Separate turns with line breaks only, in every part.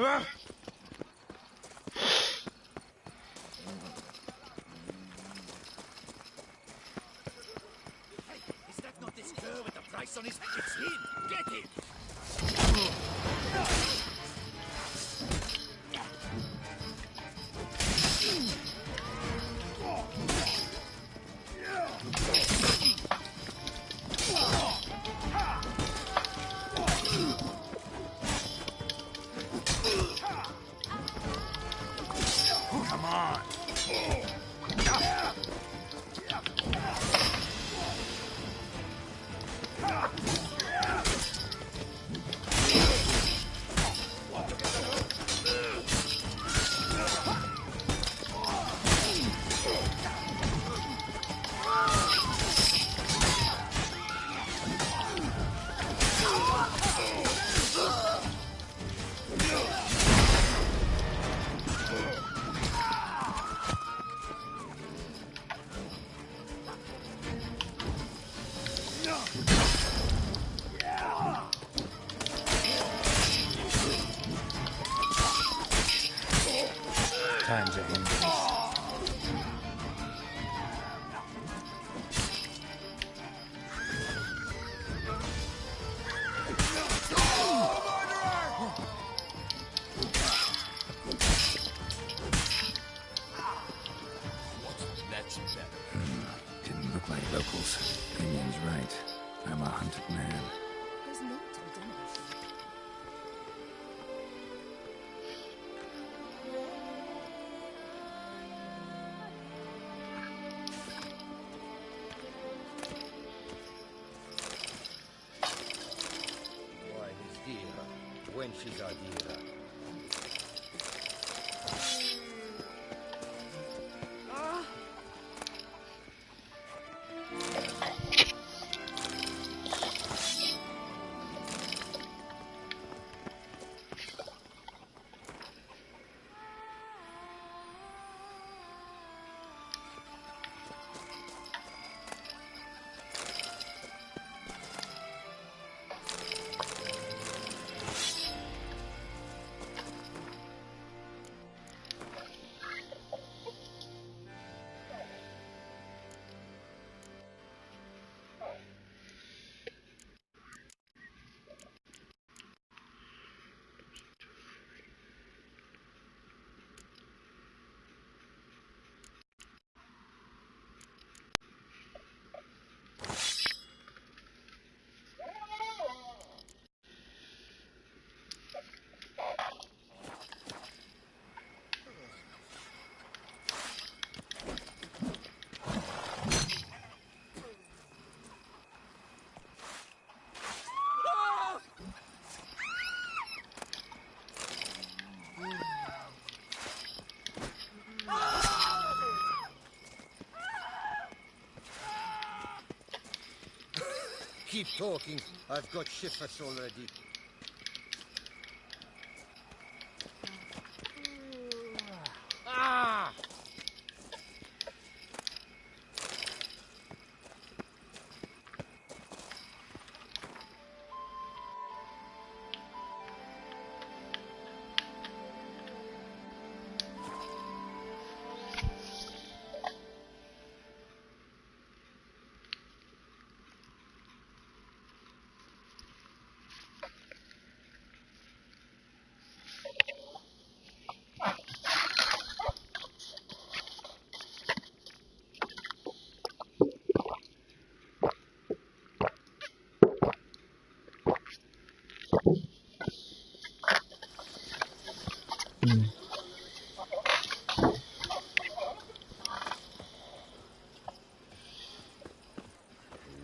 Is that not this girl with the price on his head? It's him! Get him!
Come on! Times are ending.
That's better.
Didn't look like locals. Damien's right. I'm a hunted man.
There's no to be done.
Why, his dear. When she's our dear. Keep talking. I've got shifts already. Ah!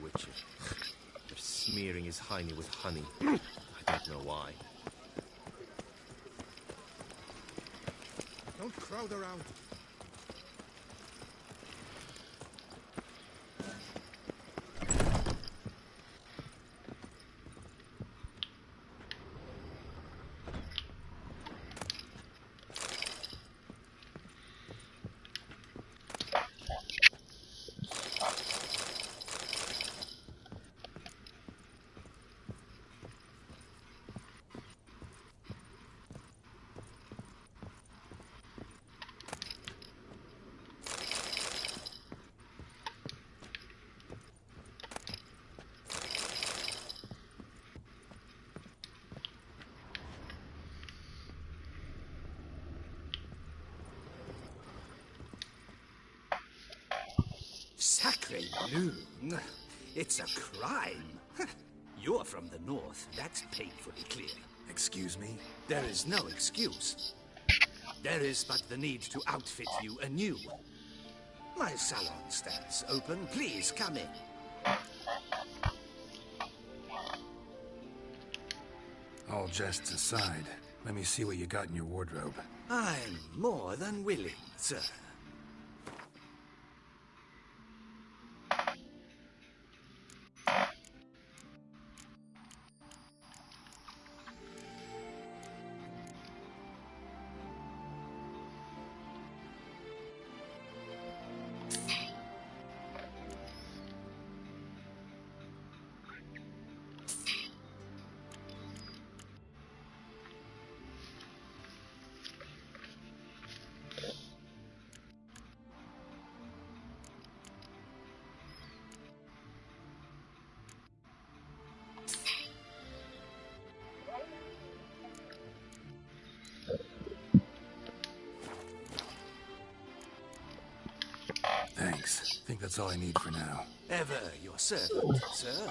Witcher. They're smearing his hiney with honey. I don't know why.
Don't crowd around.
Sacre bleu. It's a crime. You're from the north. That's painfully clear.
Excuse me?
There is no excuse. There is but the need to outfit you anew. My salon stands open. Please come in.
All jests aside, let me see what you got in your wardrobe.
I'm more than willing, sir.
Thanks. I think that's all I need for now.
Ever your servant, sir.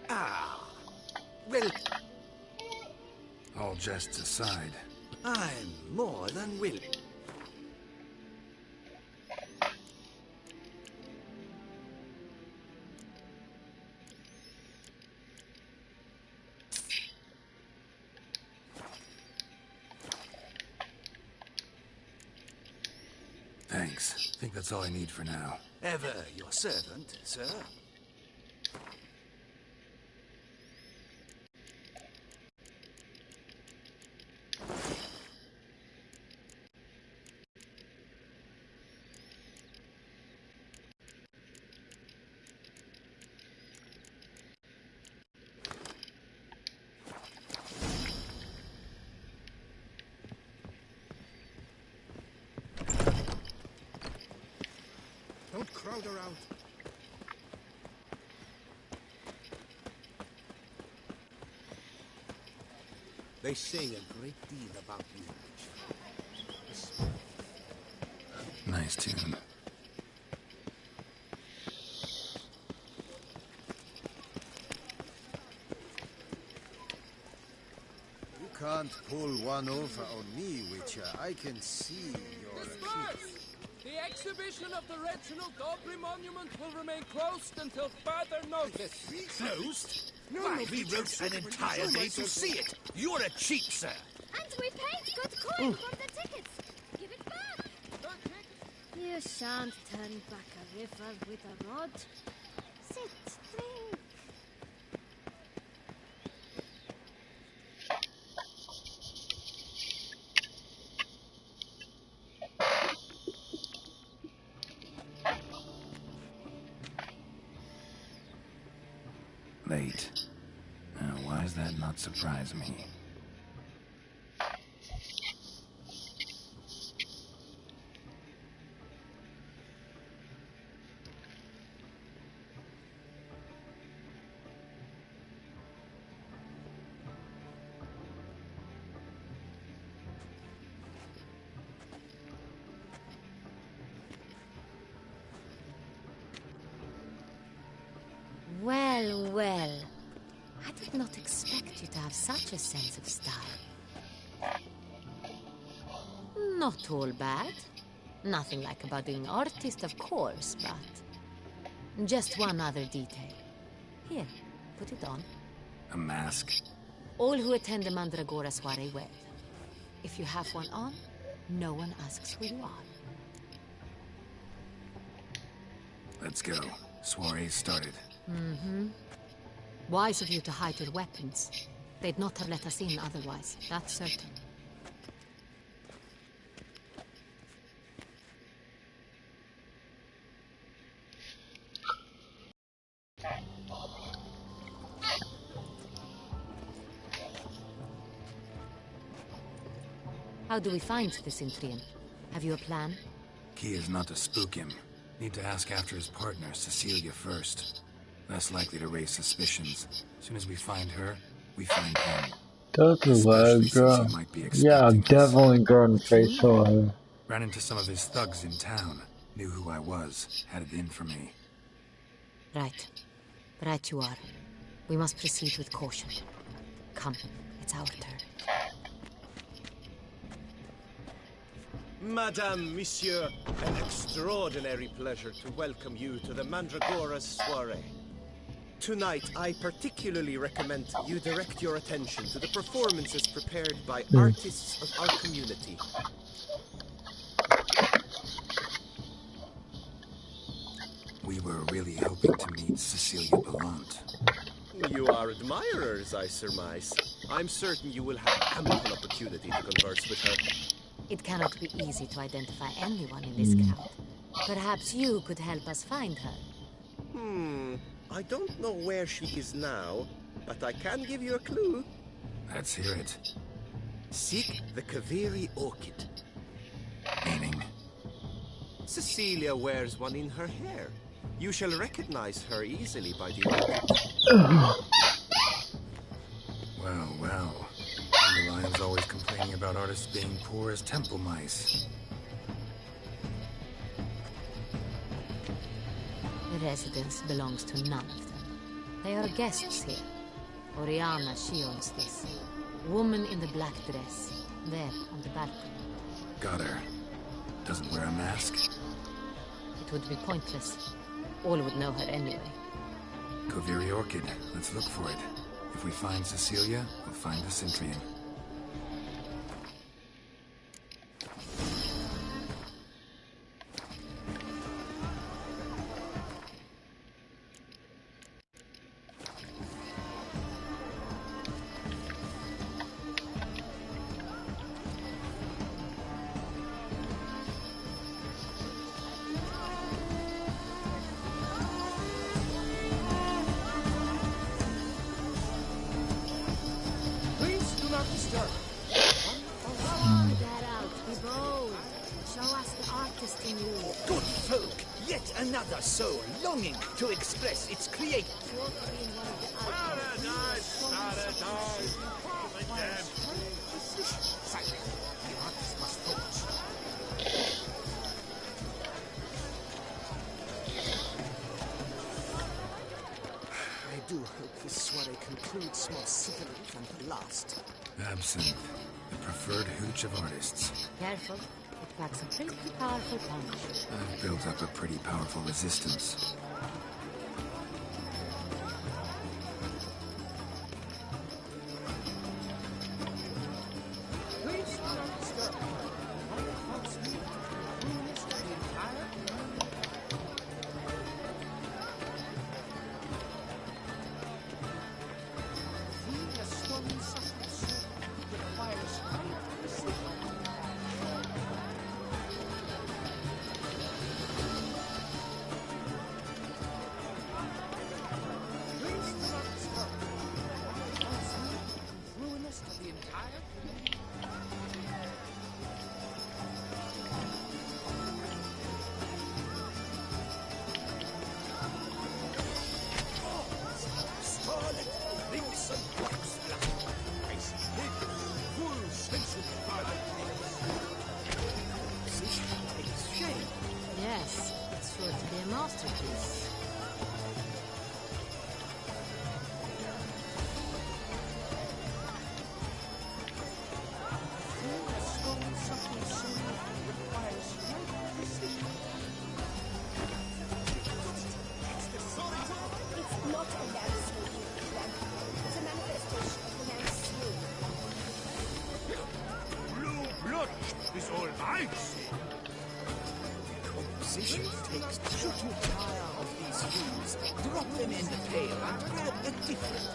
Ah, well,
All jests aside,
I'm more than willing.
thanks. I think that's all I need for now.
Ever your servant, sir.
Don't crowd around. They say a great deal about you, Witcher.
Nice tune.
You can't pull one over on me, Witcher. I can see you're a
Disperse! The exhibition of the Reginald Aubrey monument will remain closed until further notice.
Closed? Why, we wrote an entire day to see it. You're a cheat, sir.
And we paid good coin from the tickets. Give it back. You shan't turn back a river with a rod. Sit, drink.
great. Now, why does that not surprise me?
Well, well. I did not expect you to have such a sense of style. Not all bad. Nothing like a budding artist, of course, but... just one other detail. Here, put it on.
A mask?
All who attend the Mandragora soiree wear them. If you have one on, no one asks who you are.
Let's go. Soiree's started.
Mm-hmm. Wise of you to hide your weapons. They'd not have let us in otherwise, that's certain. How do we find the Cintrian? Have you a plan?
Key is not to spook him. Need to ask after his partner, Cecilia, first. Less likely to raise suspicions. As soon as we find her, we find him.
That's a
Especially
bad girl.
since he might be
Yeah,
expecting us.
definitely going face for her.
Ran into some of his thugs in town. Knew who I was. Had it in for me.
Right. Right you are. We must proceed with caution. Come, it's our turn.
Madame, Monsieur, an extraordinary pleasure to welcome you to the Mandragora's soiree. Tonight, I particularly recommend you direct your attention to the performances prepared by artists of our community.
We were really hoping to meet Cecilia Bellant.
You are admirers, I surmise. I'm certain you will have ample opportunity to converse with her.
It cannot be easy to identify anyone in this crowd. Perhaps you could help us find her.
I don't know where she is now, but I can give you a clue.
Let's hear it.
Seek the Kaviri orchid.
Meaning?
Cecilia wears one in her hair. You shall recognize her easily by the orchid.
Well, well. Dandelion's always complaining about artists being poor as temple mice.
The residence belongs to none of them. They are guests here. Oriana, she owns this. Woman in the black dress. There, on the balcony.
Got her. Doesn't wear a mask.
It would be pointless. All would know her anyway.
Kaviri Orchid. Let's look for it. If we find Cecilia, we'll find the Cintrian.
Get out, be bold. Show us the artist in you.
Good folk, yet another soul longing to express its creator.
Paradise, paradise.
Silence. The artist must focus. I do hope this soiree concludes more civilly than the last.
Absinthe. The preferred hooch of artists.
Careful. It packs a pretty powerful punch.
I've built up a pretty powerful resistance.
Please do not disturb. All the folks meet. Ruins the entire Seeing a stormy substance requires great precision. the entire community.
Scarlet crimson box black. Icy hid, full sensual scarlet lips. Position takes shape.
Yes, it's sure to be a masterpiece.
It's not a landscape, it's a manifestation of the man's soul.
Blue blood is all I see. Composition takes. Should you tire of these hues, drop them in the pail and grab a different.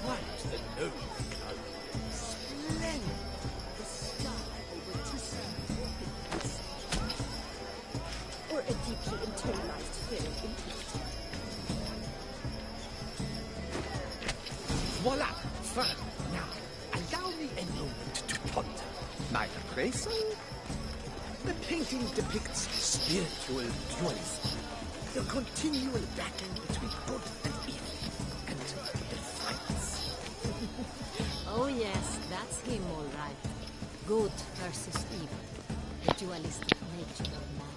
Quite the noble color. Splendid. The sky over
Or a deeply internalized fear of impurity.
Voila! Fine. Now, allow me a moment to ponder. My appraisal? The painting depicts spiritual dualism. The continual battle between good and evil. And defiance.
Oh yes, that's him all right. Good versus evil. The dualistic nature of man.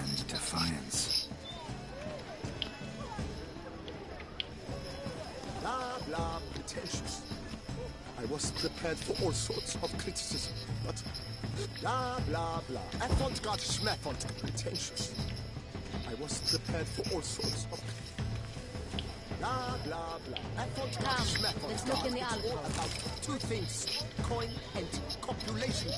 And defiance.
Blah, blah, pretentious. I was prepared for all sorts of criticism, but blah, blah, blah. Avant-garde schmaffant, pretentious. I was prepared for all sorts of blah, blah, blah. Avant-garde
Come,
schmaffant.
let's look in the
It's all
alcove.
about two things, coin and copulation.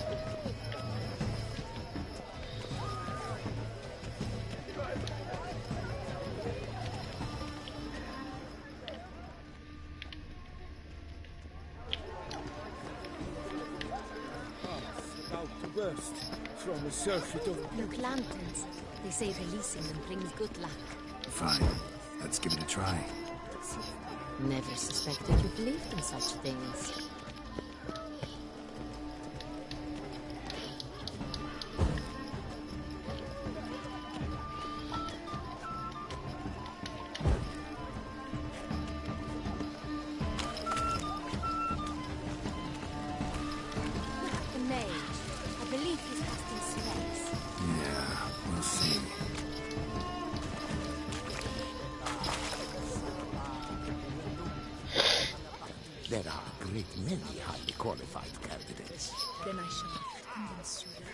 About to burst from a surfeit of
Look, lanterns. They say releasing them brings good luck.
Fine. Let's give it a try.
Never suspected you believed in such things. Look at the mage. I believe he's casting spells.
Yeah, we'll see.
There are a great many highly qualified candidates.
Then I shall convince you.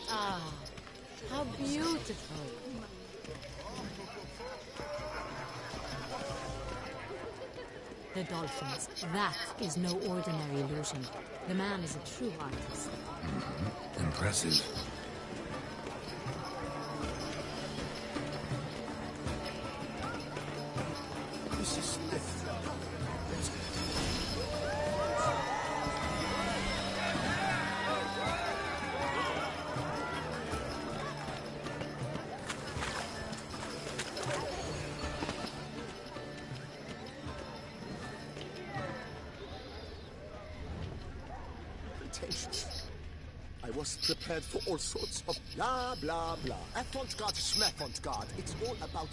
Ah, how beautiful. The dolphins. That is no ordinary illusion. The man is a true artist.
Impressive.
This is pretentious. I was prepared for all sorts of blah, blah, blah. Avant-garde, schmaffant-garde. It's all about...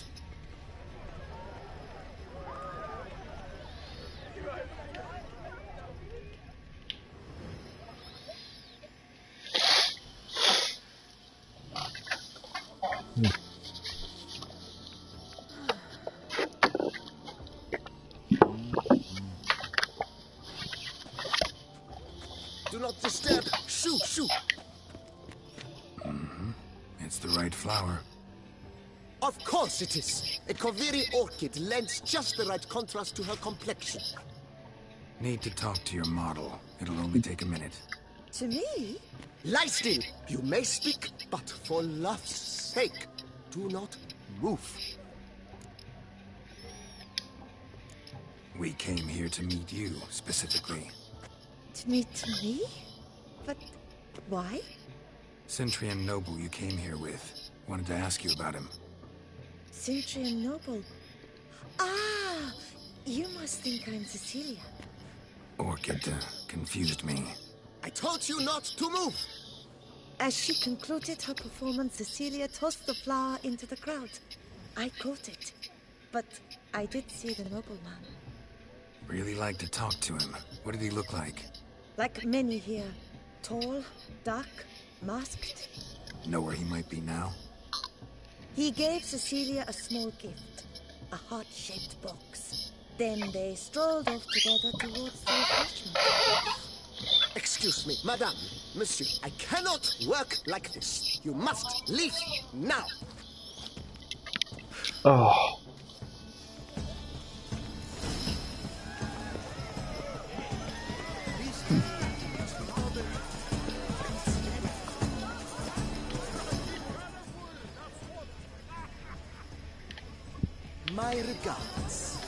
Do not disturb. Shoo, shoo.
It's the right flower.
Of course it is. A Kaviri orchid lends just the right contrast to her complexion.
Need to talk to your model. It'll only take a minute.
To me?
Lie still. You may speak, but for love's sake, do not
Move.
We came here to meet you, specifically.
To meet me? But why?
Centrian noble you came here with. Wanted to ask you about him.
Centrian noble. Ah! You must think I'm Cecilia.
Orchid confused me.
I told you not to move!
As she concluded her performance, Cecilia tossed the flower into the crowd. I caught it, but I did see the nobleman.
Really like to talk to him. What did he look like?
Like many here. Tall, dark, masked.
Know where he might be now?
He gave Cecilia a small gift, a heart-shaped box. Then they strolled off together towards the refreshment.
Excuse me, madame, monsieur, I cannot work like this. You must leave now.
Oh.
My regards.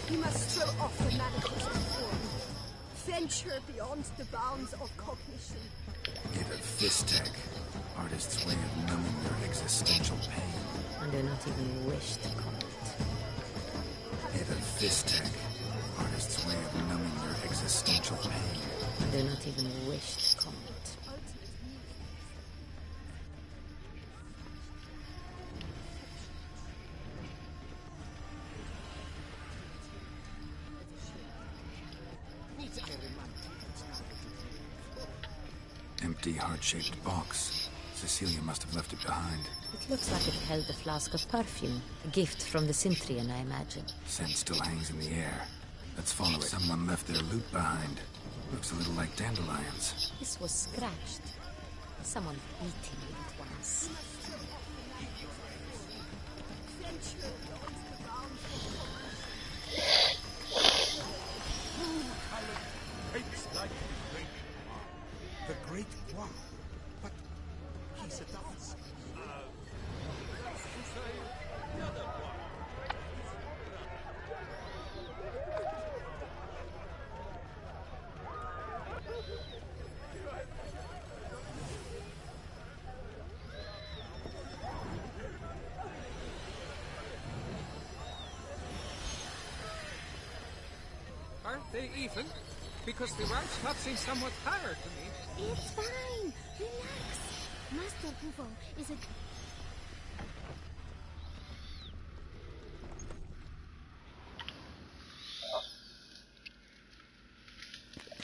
You must throw off the manacles of form. Venture beyond the bounds of cognition.
Get a fistech. Artist's way of numbing their existential pain.
I do not even wish to comment.
Get a fistech. Artist's way of numbing their existential pain.
I do not even wish to comment.
Empty, heart-shaped box. Cecilia must have left it behind.
It looks like it held a flask of perfume. A gift from the Cintrian, I imagine.
Scent still hangs in the air. Let's follow it. Someone left their loot behind. Looks a little like dandelions.
This was scratched. Someone beating it once.
The great one. But he's a dance.
Aren't they even? Because the route stops seem somewhat higher to me.
It's fine. Relax. Master Bufo is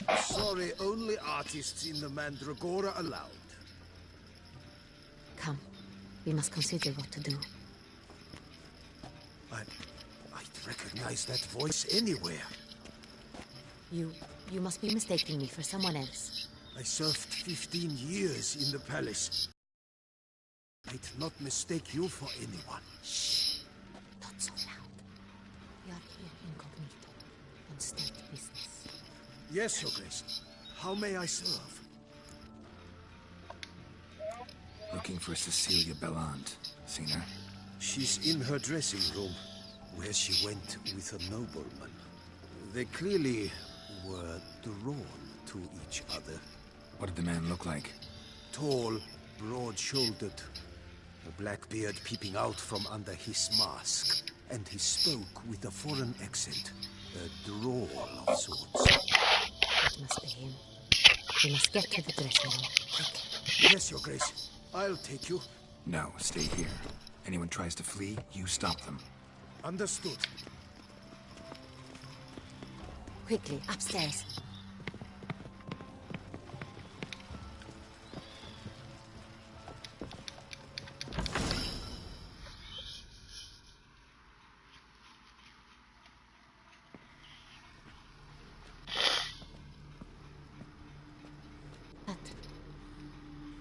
a...
Sorry, only artists in the Mandragora allowed.
Come. We must consider what to do.
I'd recognize that voice anywhere.
You must be mistaking me for someone else.
I served 15 years in the palace. I'd not mistake you for anyone.
Shh. Not so loud. We are here incognito, on state business.
Yes, Your Grace. How may I serve?
Looking for Cecilia Bellant. Seen her?
She's in her dressing room, where she went with a nobleman. They clearly were drawn to each other.
What did the man look like?
Tall, broad-shouldered, a black beard peeping out from under his mask, and he spoke with a foreign accent, a drawl of sorts.
It must be him. We must get to the dressing room, quick.
Yes, Your Grace. I'll take you.
No, stay here. Anyone tries to flee, you stop them.
Understood.
Quickly, upstairs.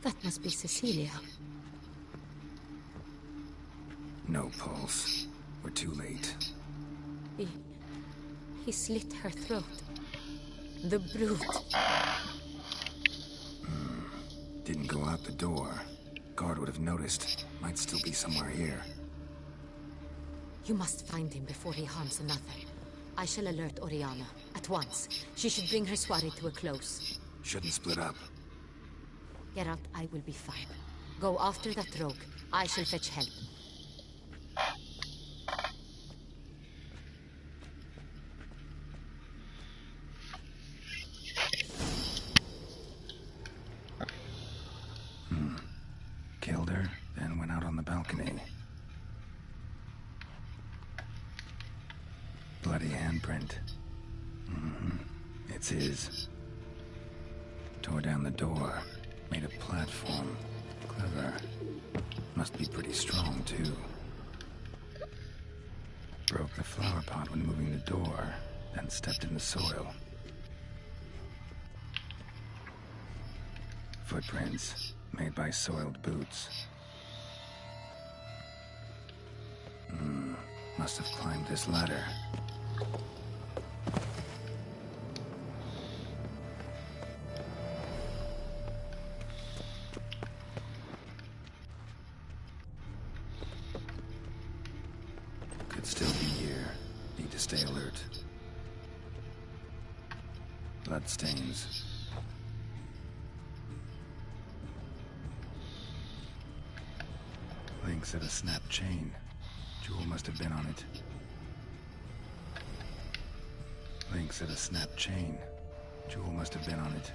That must be Cecilia.
No pulse. We're too late.
He slit her throat. The brute.
Didn't go out the door. Guard would have noticed. Might still be somewhere here.
You must find him before he harms another. I shall alert Oriana. At once. She should bring her soirée to a close.
Shouldn't split up.
Geralt, I will be fine. Go after that rogue. I shall fetch help.
Killed her, then went out on the balcony. Bloody handprint. It's his. Tore down the door. Made a platform. Clever. Must be pretty strong, too. Broke the flower pot when moving the door, then stepped in the soil. Footprints, made by soiled boots. Must have climbed this ladder. Could still be here. Need to stay alert. Bloodstains. Links of a snapped chain. Jewel must have been on it. Links of a snapped chain. Jewel must have been on it.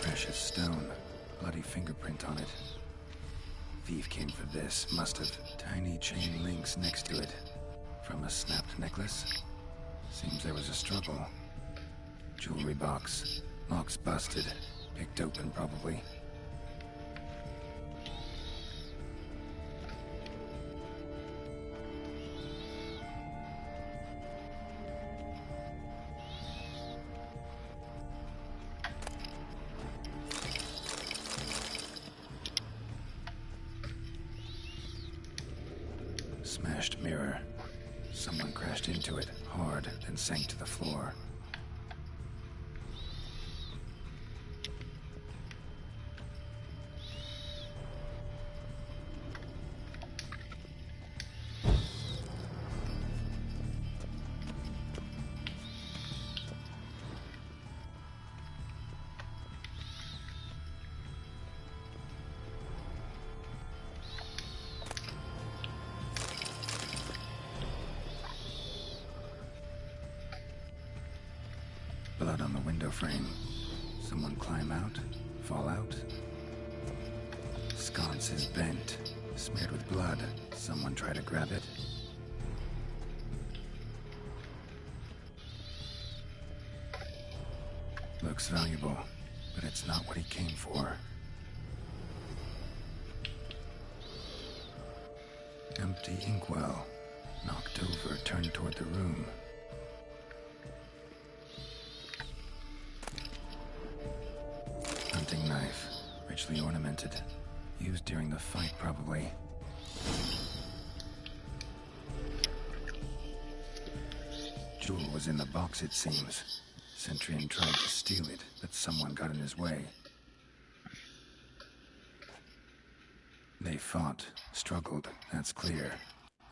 Precious stone. Bloody fingerprint on it. Thief came for this. Must have. Tiny chain links next to it. From a snapped necklace? Seems there was a struggle. Jewelry box. Lock's busted. Picked open, probably. Smashed mirror. Someone crashed into it, hard, then sank to the floor. Blood on the window frame. Someone climb out? Fall out? Sconce is bent. Smeared with blood. Someone try to grab it? Looks valuable, but it's not what he came for. Empty inkwell. Knocked over, turned toward the room. Hunting knife, richly ornamented. Used during the fight, probably. Jewel was in the box, it seems. Centurion tried to steal it, but someone got in his way. They fought, struggled, that's clear.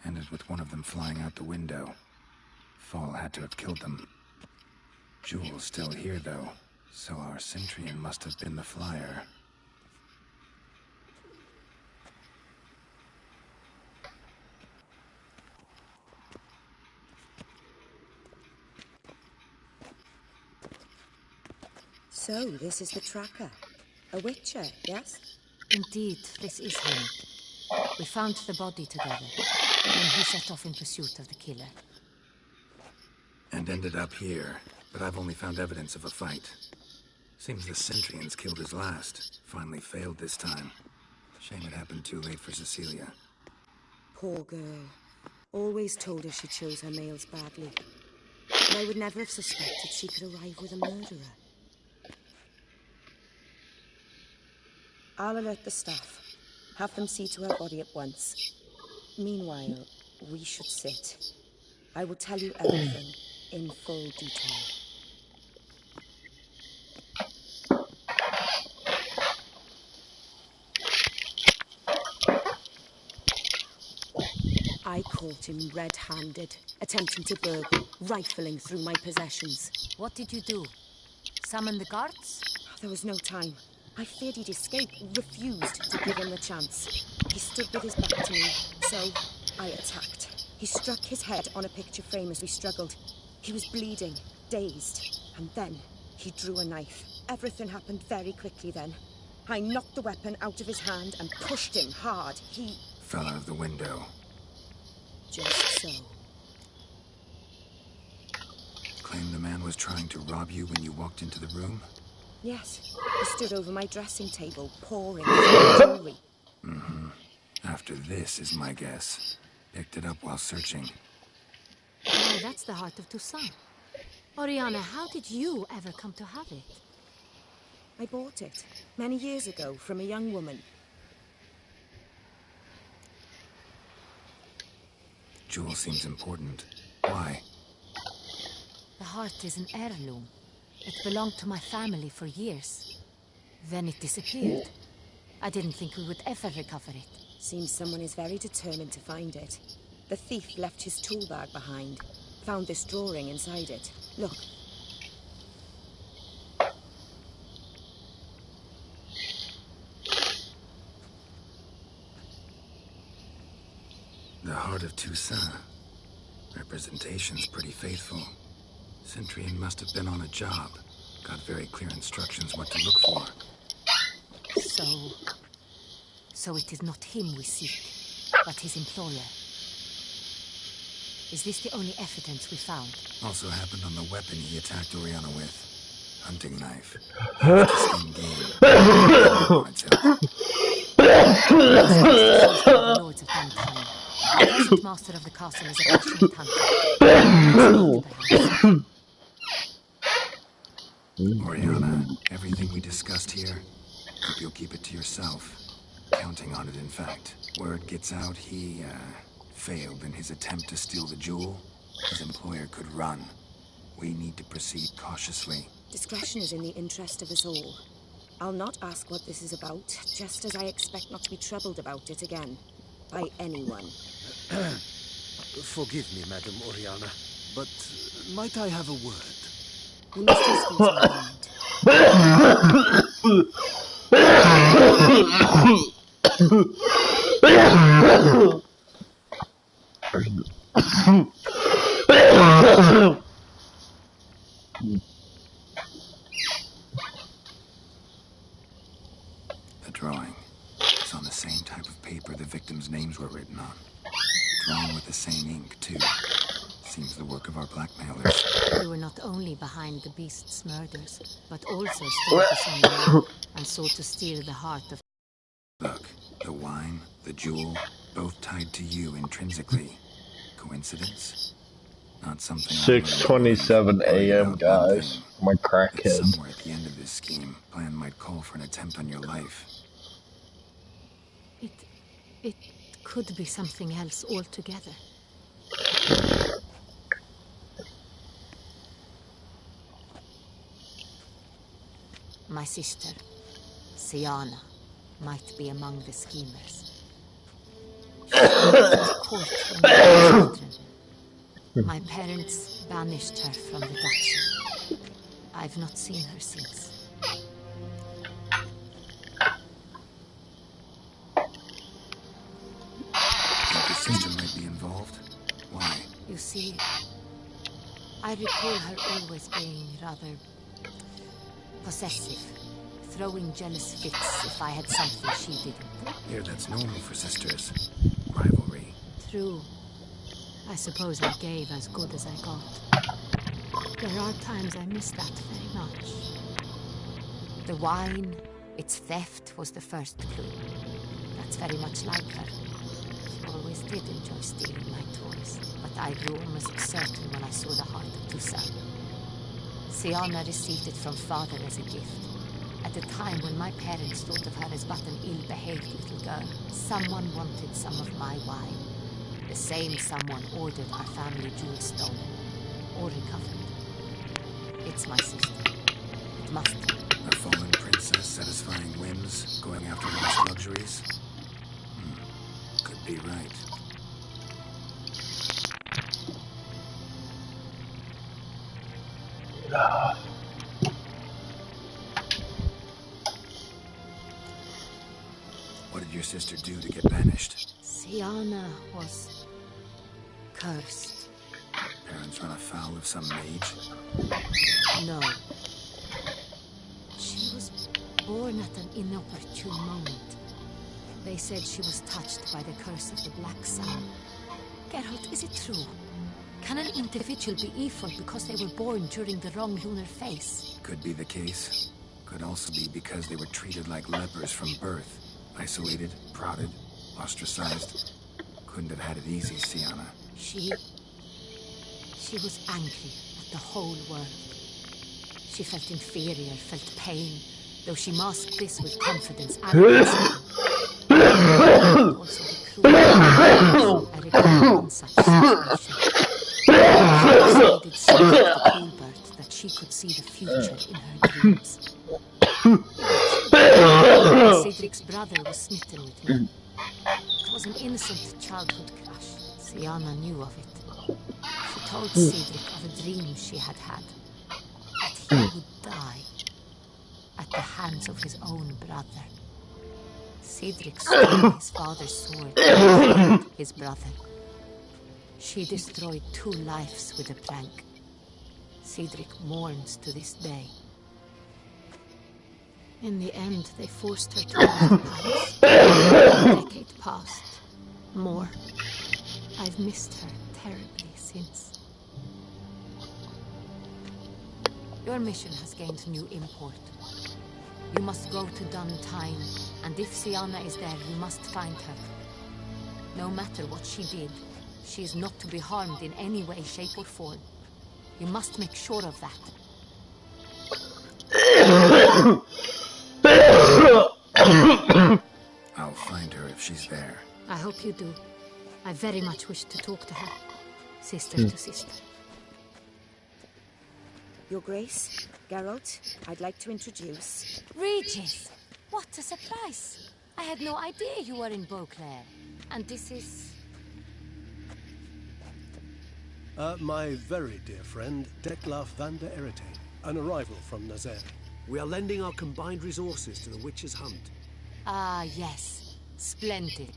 Ended with one of them flying out the window. Fall had to have killed them. Jewel's still here, though. So our Centurion must have been the flyer.
So, this is the tracker. A witcher, yes?
Indeed, this is him. We found the body together. Then he set off in pursuit of the killer.
And ended up here, but I've only found evidence of a fight. Seems the Centurions killed his last. Finally failed this time. Shame it happened too late for Cecilia.
Poor girl. Always told her she chose her males badly. But I would never have suspected she could arrive with a murderer. I'll alert the staff. Have them see to her body at once. Meanwhile, we should sit. I will tell you everything in full detail.
I caught him red-handed, attempting to burgle, rifling through my possessions.
What did you do? Summon the guards?
There was no time. I feared he'd escape, refused to give him the chance. He stood with his back to me, so I attacked. He struck his head on a picture frame as we struggled. He was bleeding, dazed, and then he drew a knife. Everything happened very quickly then. I knocked the weapon out of his hand and pushed him hard. He
fell out of the window.
Just so.
Claim the man was trying to rob you when you walked into the room?
Yes. He stood over my dressing table, pouring jewelry.
Mm-hmm. After this is my guess. Picked it up while searching.
Oh, that's the heart of Toussaint. Oriana, how did you ever come to have it?
I bought it many years ago from a young woman.
Jewel seems important. Why?
The heart is an heirloom. It belonged to my family for years. Then it disappeared. I didn't think we would ever recover it.
Seems someone is very determined to find it. The thief left his tool bag behind. Found this drawing inside it. Look.
The heart of Toussaint. Representation's pretty faithful. Centurion must have been on a job. Got very clear instructions what to look for.
So it is not him we seek, but his employer. Is this the only evidence we found?
Also happened on the weapon he attacked Oriana with. Hunting knife.
Lords of Duntime. The present master of the castle is a passionate hunter.
Oriana, everything we discussed here, hope you'll keep it to yourself. Counting on it, in fact. Word gets out he, failed in his attempt to steal the jewel. His employer could run. We need to proceed cautiously.
Discretion is in the interest of us all. I'll not ask what this is about, just as I expect not to be troubled about it again. By anyone.
Forgive me, Madam Oriana, but might I have a word?
You must listen to
The drawing. It's on the same type of paper the victims' names were written on. Drawn with the same ink, too. Seems the work of our blackmailers.
They were not only behind the beast's murders, but also stole the sun and sought to steal the heart of...
Look, the wine, the jewel, both tied to you intrinsically. Coincidence? Not something.
6:27 a.m. guys. My crackhead.
Somewhere at the end of this scheme, plan might call for an attempt on your life.
It could be something else altogether. My sister, Siana, might be among the schemers. She was caught when we were children. My parents banished her from the duchy. I've not seen her since.
Think your sister might be involved? Why?
You see, I recall her always being rather possessive, throwing jealous fits if I had something she didn't.
Here, that's normal for sisters. Rivalry.
True. I suppose I gave as good as I got. There are times I miss that very much. The wine, its theft was the first clue. That's very much like her. She always did enjoy stealing my toys, but I grew almost certain when I saw the heart of Toussaint. Siana received it from father as a gift. At a time when my parents thought of her as but an ill-behaved little girl, someone wanted some of my wine. The same someone ordered our family jewels stolen, or recovered. It's my sister. It must be.
A fallen princess satisfying whims, going after lost luxuries? Could be right. What did your sister do to get banished?
Siana was cursed.
Parents run afoul of some mage?
No. She was born at an inopportune moment. They said she was touched by the curse of the Black Sun. Geralt, is it true? Can an individual be evil because they were born during the wrong lunar phase?
Could be the case. Could also be because they were treated like lepers from birth. Isolated, prodded, ostracized. Couldn't have had it easy, Siana.
She was angry at the whole world. She felt inferior, felt pain, though she masked this with confidence and also the cruel. I recall one such situation. She decided Cedric the cool bird that she could see the future in her dreams. Cedric's brother was smitten with him. It was an innocent childhood crush. Siana knew of it. She told Cedric of a dream she had had. That he would die at the hands of his own brother. Cedric stole his father's sword and killed his brother. She destroyed 2 lives with a prank. Cedric mourns to this day. In the end, they forced her to leave the palace. A decade passed. More. I've missed her terribly since. Your mission has gained new import. You must go to Duntine, and if Siana is there, you must find her. No matter what she did, she is not to be harmed in any way, shape, or form. You must make sure of that.
I'll find her if she's there.
I hope you do. I very much wish to talk to her. Sister to sister.
Your Grace, Geralt, I'd like to introduce...
Regis! What a surprise! I had no idea you were in Beauclair. And this is...
My very dear friend, Detlaf van der Eritaine, an arrival from Nazaire.
We are lending our combined resources to the Witch's Hunt.
Ah, yes. Splendid.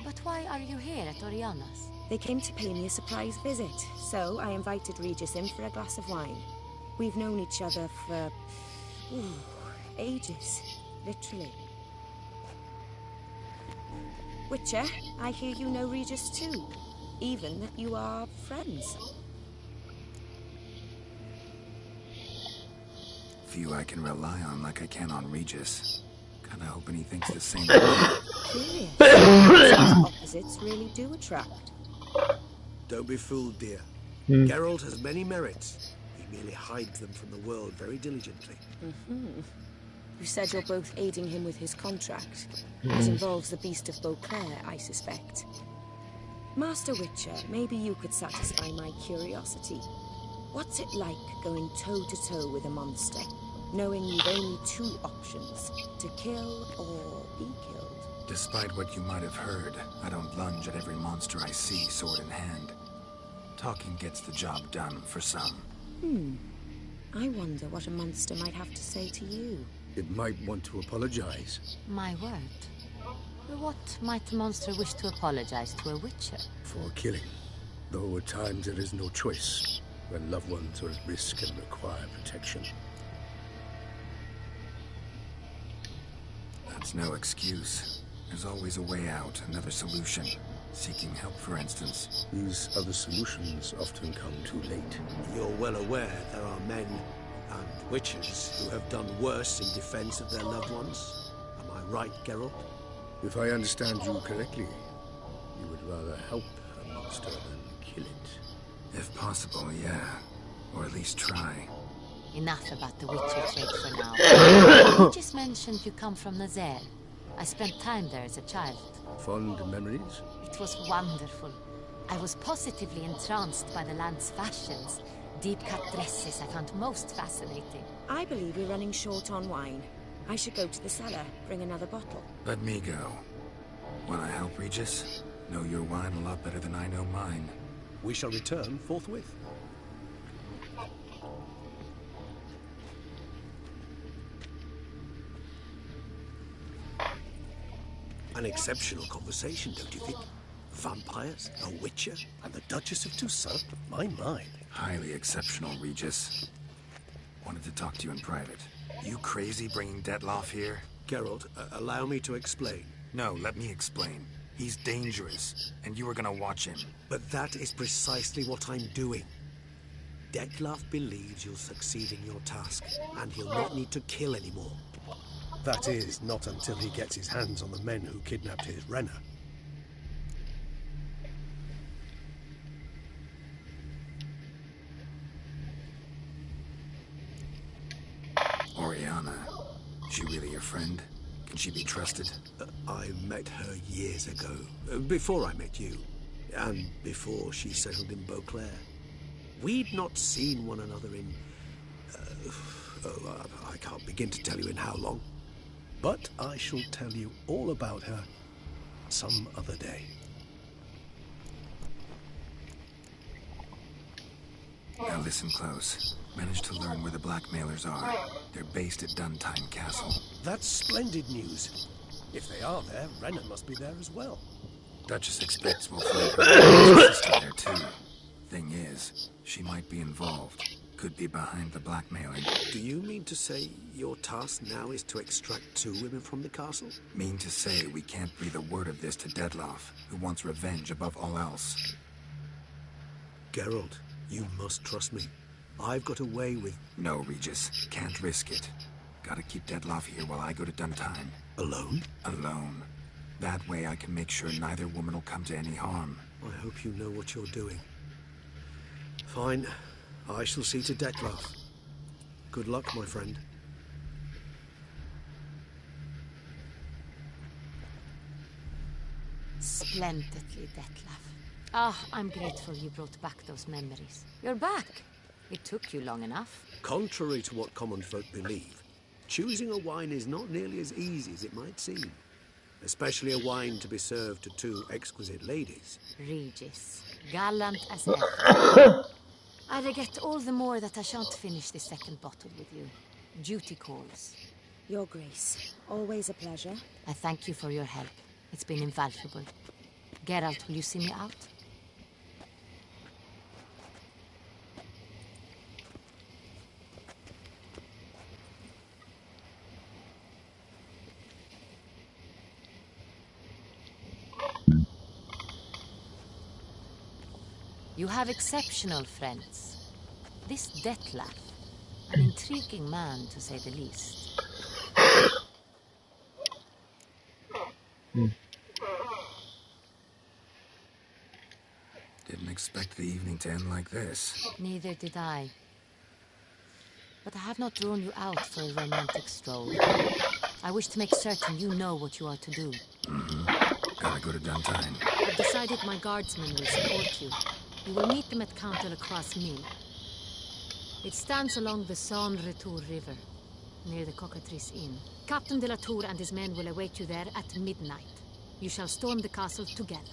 But why are you here at Oriana's?
They came to pay me a surprise visit, so I invited Regis in for a glass of wine. We've known each other for... ages. Literally. Witcher, I hear you know Regis too. Even that you are friends.
Few I can rely on like I can on Regis. Kinda hoping he thinks the same.
Curious. Opposites really do attract.
Don't be fooled, dear. Geralt has many merits. He merely hides them from the world very diligently.
You said you're both aiding him with his contract. This involves the Beast of Beauclair, I suspect. Master Witcher, maybe you could satisfy my curiosity. What's it like going toe-to-toe with a monster, knowing you've only 2 options, to kill or be killed?
Despite what you might have heard, I don't lunge at every monster I see sword in hand. Talking gets the job done for some.
I wonder what a monster might have to say to you.
It might want to apologize.
My word. What might a monster wish to apologize to a witcher?
For killing. Though at times there is no choice, when loved ones are at risk and require protection.
That's no excuse. There's always a way out, another solution. Seeking help, for instance.
These other solutions often come too late.
You're well aware there are men and witches who have done worse in defense of their loved ones. Am I right, Geralt?
If I understand you correctly, you would rather help a monster than kill it.
If possible, yeah. Or at least try.
Enough about the witcher trade for now. You just mentioned you come from Nazaire. I spent time there as a child.
Fond memories?
It was wonderful. I was positively entranced by the land's fashions. Deep-cut dresses I found most fascinating.
I believe we're running short on wine. I should go to the cellar, bring another bottle.
Let me go. Want to help, Regis? Know your wine a lot better than I know mine.
We shall return forthwith.
An exceptional conversation, don't you think? Vampires, a witcher, and the Duchess of Toussaint? My.
Highly exceptional, Regis. Wanted to talk to you in private. You crazy bringing Detloff here?
Geralt, allow me to explain.
No, let me explain. He's dangerous, and you were gonna watch him.
But that is precisely what I'm doing. Detloff believes you'll succeed in your task, and he'll not need to kill anymore. That is, not until he gets his hands on the men who kidnapped his Renner.
Oriana, she really your friend? Can she be trusted?
I met her years ago, before I met you, and before she settled in Beauclair. We'd not seen one another in... I can't begin to tell you in how long. But I shall tell you all about her some other day.
Now listen close. Managed to learn where the blackmailers are. They're based at Duntime Castle.
That's splendid news. If they are there, Renner must be there as well.
Duchess expects we'll find her sister there too. Thing is, she might be involved. Could be behind the blackmailing.
Do you mean to say your task now is to extract 2 women from the castle?
Mean to say we can't breathe a word of this to Detloff, who wants revenge above all else.
Geralt, you must trust me. I've got away with...
No, Regis. Can't risk it. Gotta keep Detloff here while I go to Duntime.
Alone?
Alone. That way I can make sure neither woman will come to any harm.
I hope you know what you're doing. Fine. I shall see to Detloff. Good luck, my friend.
Splendidly, Detloff. Ah, I'm grateful you brought back those memories. You're back. It took you long enough.
Contrary to what common folk believe, choosing a wine is not nearly as easy as it might seem. Especially a wine to be served to 2 exquisite ladies.
Regis, gallant as ever. I regret all the more that I shan't finish the second bottle with you. Duty calls.
Your Grace, always a pleasure.
I thank you for your help. It's been invaluable. Geralt, will you see me out? You have exceptional friends. This Detloff, an intriguing man to say the least.
Didn't expect the evening to end like this.
Neither did I. But I have not drawn you out for a romantic stroll. I wish to make certain you know what you are to do.
Gotta go to Duntime.
I've decided my guardsmen will support you. You will meet them at Count de la Croix's mill. It stands along the Saône-Retour River, near the Cockatrice Inn. Captain de la Tour and his men will await you there at midnight. You shall storm the castle together.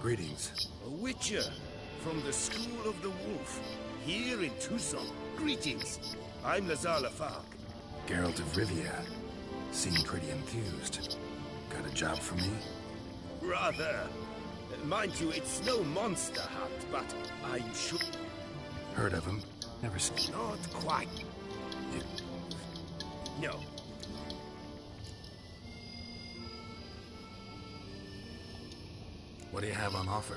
Greetings.
A witcher from the School of the Wolf, here in Tucson. Greetings. I'm Lazar Lafargue.
Geralt of Rivia. Seem pretty enthused. Got a job for me?
Rather. Mind you, it's no monster hunt, but I'm sure...
Heard of him. Never seen.
Not quite. No.
What do you have on offer?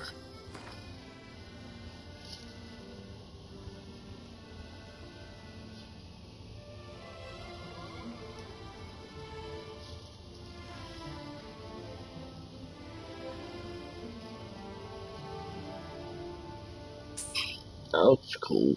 That's cool.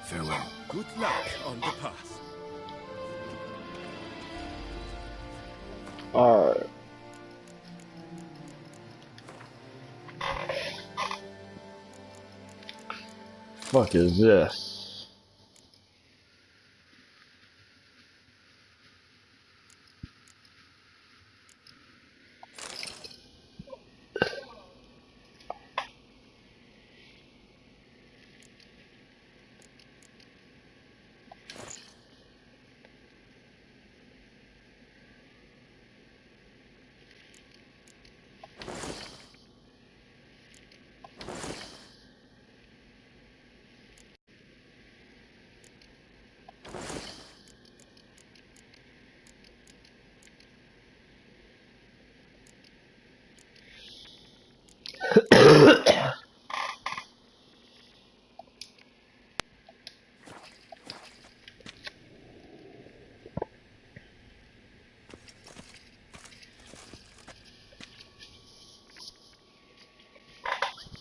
Farewell.
Good luck on the path.
Alright. Fuck is this?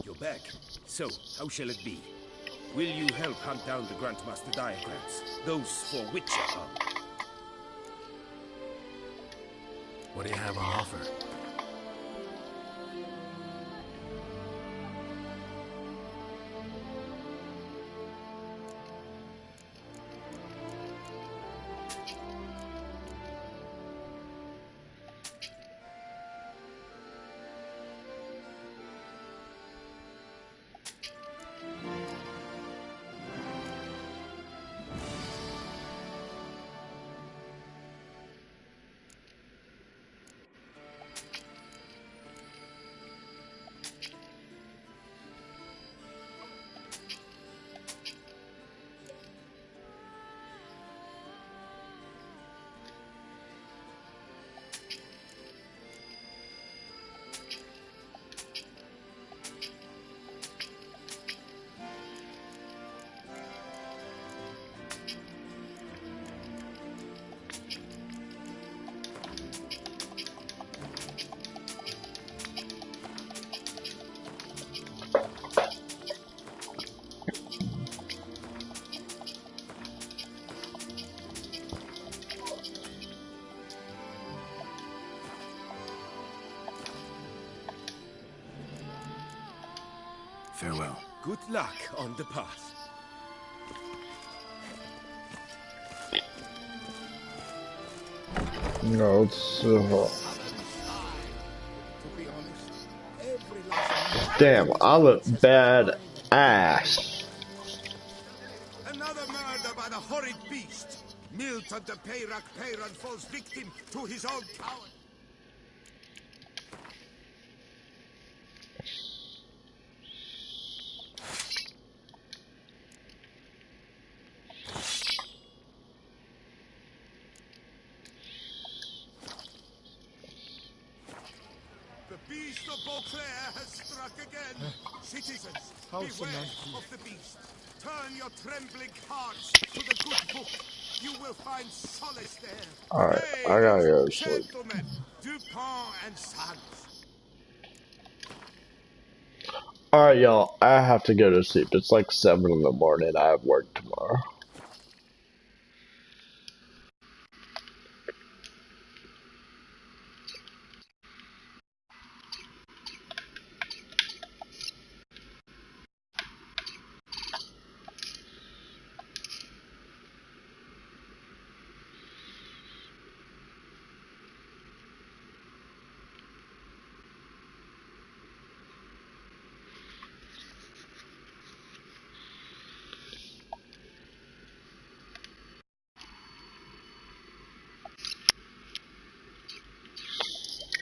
You're back. So, how shall it be? Will you help hunt down the Grandmaster diagrams? Those for Witcher are.
What do you have on offer? Farewell.
Good luck on the path.
No, it's damn, I'm a bad ass.
Another murder by the horrid beast. Milton the Peyrak Peyran falls victim to his own coward. The beast of Beauclair has struck again. Citizens, beware of the beast. Turn your trembling hearts to the good book. You will find solace there.
Alright, I gotta go to sleep.
Gentlemen, Dupont and Sons.
Alright, y'all, I have to go to sleep. It's like 7 in the morning. I have work tomorrow.